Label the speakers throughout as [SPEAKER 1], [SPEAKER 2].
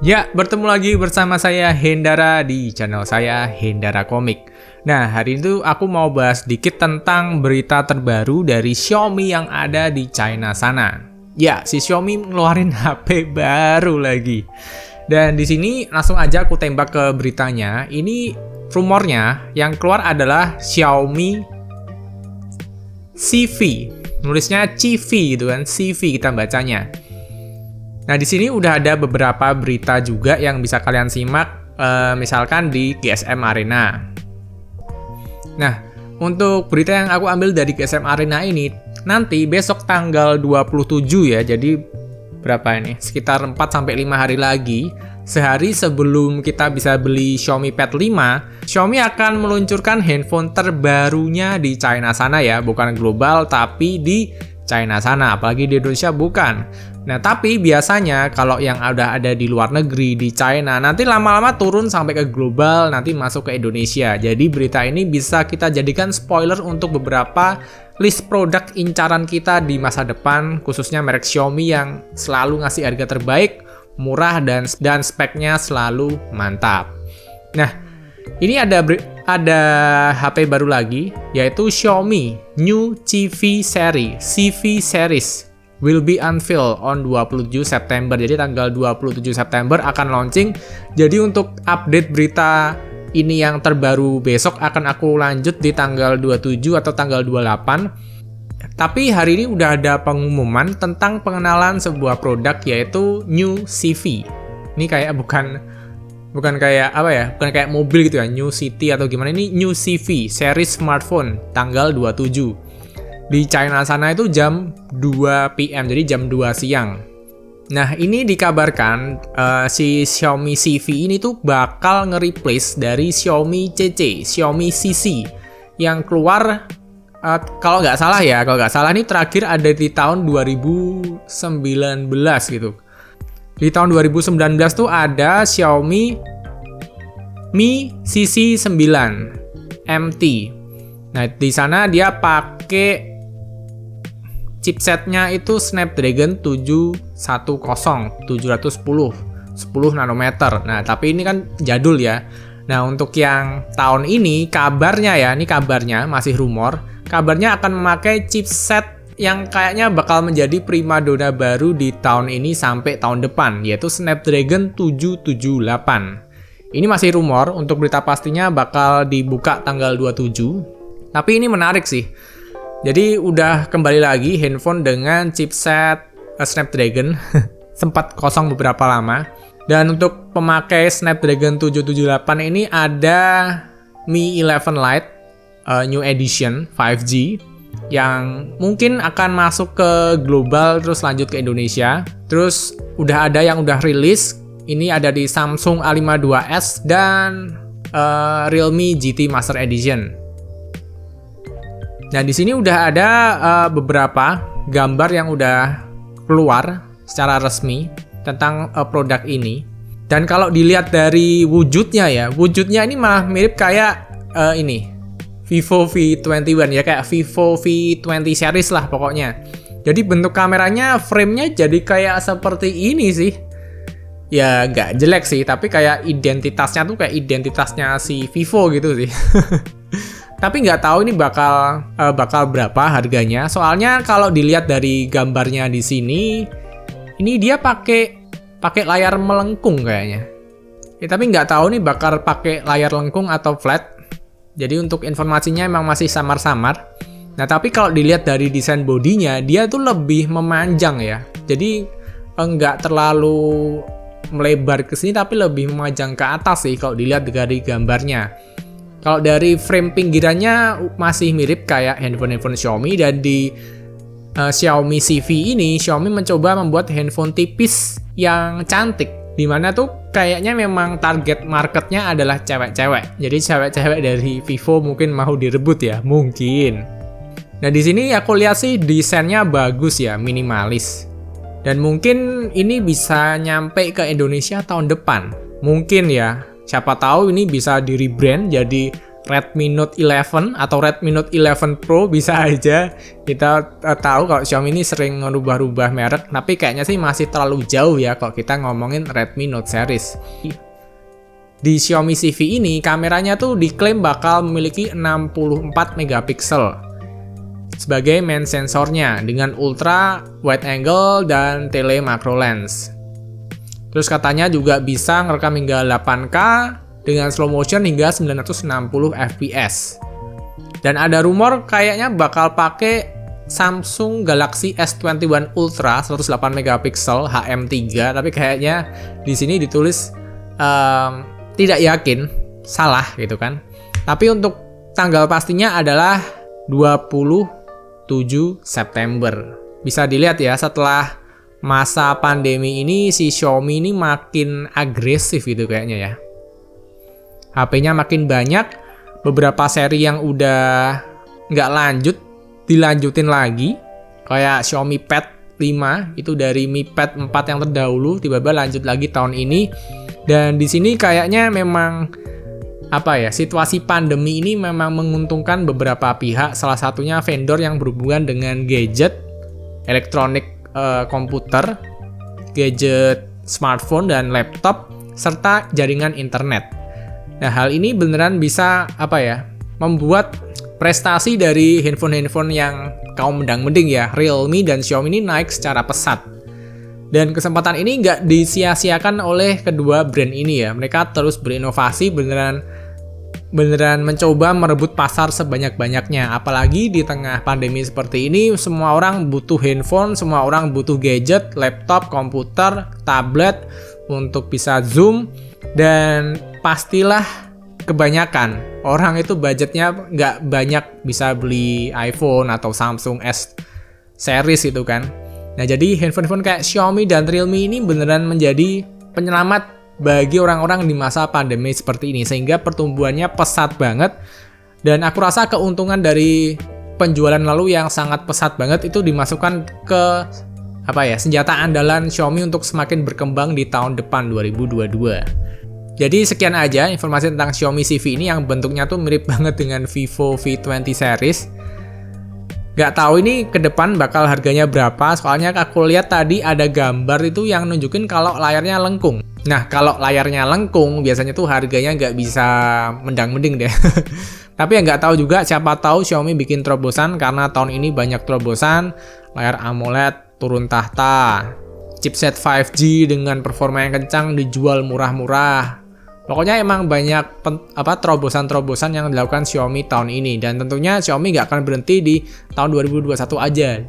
[SPEAKER 1] Ya, bertemu lagi bersama saya Hendara di channel saya Hendara Komik. Nah, hari itu aku mau bahas dikit tentang berita terbaru dari Xiaomi yang ada di China sana. Ya, si Xiaomi ngeluarin HP baru lagi. Dan di sini langsung aja aku tembak ke beritanya. Ini rumornya yang keluar adalah Xiaomi CV. Nulisnya CV gitu kan, CV kita bacanya. Nah, di sini udah ada beberapa berita juga yang bisa kalian simak, misalkan di GSM Arena. Nah, untuk berita yang aku ambil dari GSM Arena ini, nanti besok tanggal 27 ya, jadi berapa ini? Sekitar 4-5 hari lagi, sehari sebelum kita bisa beli Xiaomi Pad 5, Xiaomi akan meluncurkan handphone terbarunya di China sana ya, bukan global tapi di China sana, apalagi di Indonesia bukan. Nah, tapi biasanya kalau yang udah ada di luar negeri, di China, nanti lama-lama turun sampai ke global, nanti masuk ke Indonesia. Jadi berita ini bisa kita jadikan spoiler untuk beberapa list produk incaran kita di masa depan, khususnya merek Xiaomi yang selalu ngasih harga terbaik, murah, dan speknya selalu mantap. Nah, ini ada HP baru lagi, yaitu Xiaomi New CV Series will be unveiled on 27 September. Jadi tanggal 27 September akan launching. Jadi untuk update berita ini yang terbaru besok akan aku lanjut di tanggal 27 atau tanggal 28. Tapi hari ini udah ada pengumuman tentang pengenalan sebuah produk yaitu New CV. Ini kayak bukan kayak apa ya? Bukan kayak mobil gitu ya, New City atau gimana. Ini New CV series smartphone tanggal 27. Di China sana itu jam 2 PM, jadi jam 2 siang. Nah, ini dikabarkan si Xiaomi CV ini tuh bakal nge-replace dari Xiaomi CC, Xiaomi CC yang keluar kalau nggak salah ini terakhir ada di tahun 2019 gitu. Di tahun 2019 tuh ada Xiaomi Mi CC 9 MT. Nah, di sana dia pakai chipsetnya itu Snapdragon 710 10 nanometer. Nah, tapi ini kan jadul ya. Nah, untuk yang tahun ini kabarnya masih rumor, kabarnya akan memakai chipset yang kayaknya bakal menjadi primadona baru di tahun ini sampai tahun depan, yaitu Snapdragon 778. Ini masih rumor, untuk berita pastinya bakal dibuka tanggal 27. Tapi ini menarik sih. Jadi udah kembali lagi handphone dengan chipset Snapdragon. Sempat kosong beberapa lama. Dan untuk pemakai Snapdragon 778 ini ada Mi 11 Lite New Edition 5G yang mungkin akan masuk ke global terus lanjut ke Indonesia. Terus udah ada yang udah rilis. Ini ada di Samsung A52s dan Realme GT Master Edition. Nah, di sini udah ada beberapa gambar yang udah keluar secara resmi tentang produk ini. Dan kalau dilihat dari wujudnya ini malah mirip kayak ini Vivo V21 ya, kayak Vivo V20 series lah pokoknya. Jadi bentuk kameranya, frame-nya jadi kayak seperti ini sih. Ya nggak jelek sih, tapi kayak identitasnya tuh kayak identitasnya si Vivo gitu sih. Tapi nggak tahu ini bakal berapa harganya. Soalnya kalau dilihat dari gambarnya di sini, ini dia pakai layar melengkung kayaknya. Ya, tapi nggak tahu nih bakal pakai layar lengkung atau flat. Jadi untuk informasinya emang masih samar-samar. Nah, tapi kalau dilihat dari desain bodinya, dia tuh lebih memanjang ya. Jadi nggak terlalu melebar ke sini, tapi lebih memanjang ke atas sih kalau dilihat dari gambarnya. Kalau dari frame pinggirannya masih mirip kayak handphone Xiaomi, dan di Xiaomi CV ini Xiaomi mencoba membuat handphone tipis yang cantik, dimana tuh kayaknya memang target marketnya adalah cewek-cewek. Jadi cewek-cewek dari Vivo mungkin mau direbut ya, mungkin. Nah, di sini aku lihat sih desainnya bagus ya, minimalis. Dan mungkin ini bisa nyampe ke Indonesia tahun depan. Mungkin ya. Siapa tahu ini bisa di rebrand jadi Redmi Note 11 atau Redmi Note 11 Pro, bisa aja. Kita tahu kalau Xiaomi ini sering ngerubah-rubah merek, tapi kayaknya sih masih terlalu jauh ya kalau kita ngomongin Redmi Note series. Di Xiaomi CV ini kameranya tuh diklaim bakal memiliki 64 megapiksel sebagai main sensornya dengan ultra wide angle dan tele macro lens. Terus katanya juga bisa ngerekam hingga 8K dengan slow motion hingga 960 fps. Dan ada rumor kayaknya bakal pakai Samsung Galaxy S21 Ultra 108 megapiksel HM3, tapi kayaknya di sini ditulis tidak yakin, salah gitu kan. Tapi untuk tanggal pastinya adalah 27 September. Bisa dilihat ya, setelah masa pandemi ini si Xiaomi ini makin agresif gitu kayaknya ya. HP-nya makin banyak, beberapa seri yang udah nggak lanjut dilanjutin lagi. Kayak Xiaomi Pad 5 itu dari Mi Pad 4 yang terdahulu tiba-tiba lanjut lagi tahun ini. Dan di sini kayaknya memang situasi pandemi ini memang menguntungkan beberapa pihak, salah satunya vendor yang berhubungan dengan gadget, elektronik komputer, gadget smartphone dan laptop serta jaringan internet. Nah, hal ini beneran bisa membuat prestasi dari handphone-handphone yang kaum mendang-mending ya, Realme dan Xiaomi ini naik secara pesat. Dan kesempatan ini nggak disia-siakan oleh kedua brand ini ya. Mereka terus berinovasi, beneran mencoba merebut pasar sebanyak-banyaknya. Apalagi di tengah pandemi seperti ini, semua orang butuh handphone, semua orang butuh gadget, laptop, komputer, tablet untuk bisa zoom. Dan pastilah kebanyakan orang itu budgetnya nggak banyak bisa beli iPhone atau Samsung S series itu kan. Nah, jadi handphone-handphone kayak Xiaomi dan Realme ini beneran menjadi penyelamat bagi orang-orang di masa pandemi seperti ini, sehingga pertumbuhannya pesat banget. Dan aku rasa keuntungan dari penjualan lalu yang sangat pesat banget itu dimasukkan ke senjata andalan Xiaomi untuk semakin berkembang di tahun depan 2022. Jadi sekian aja informasi tentang Xiaomi CV ini yang bentuknya tuh mirip banget dengan Vivo V20 series. Gak tahu ini ke depan bakal harganya berapa, soalnya aku lihat tadi ada gambar itu yang nunjukin kalau layarnya lengkung. Nah, kalau layarnya lengkung biasanya tuh harganya nggak bisa mendang-mending deh. Tapi ya nggak tahu juga, siapa tahu Xiaomi bikin terobosan karena tahun ini banyak terobosan, layar AMOLED turun tahta, chipset 5G dengan performa yang kencang dijual murah-murah. Pokoknya emang banyak terobosan-terobosan yang dilakukan Xiaomi tahun ini, dan tentunya Xiaomi nggak akan berhenti di tahun 2021 aja.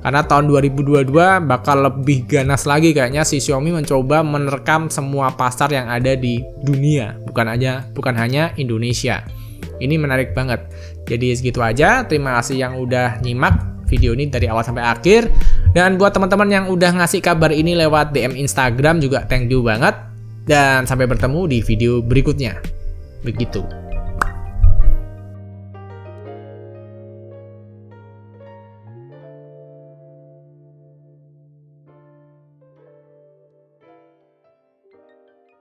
[SPEAKER 1] Karena tahun 2022 bakal lebih ganas lagi kayaknya si Xiaomi mencoba menerkam semua pasar yang ada di dunia, bukan hanya Indonesia. Ini menarik banget. Jadi segitu aja. Terima kasih yang udah nyimak video ini dari awal sampai akhir. Dan buat teman-teman yang udah ngasih kabar ini lewat DM Instagram juga thank you banget. Dan sampai bertemu di video berikutnya. Begitu.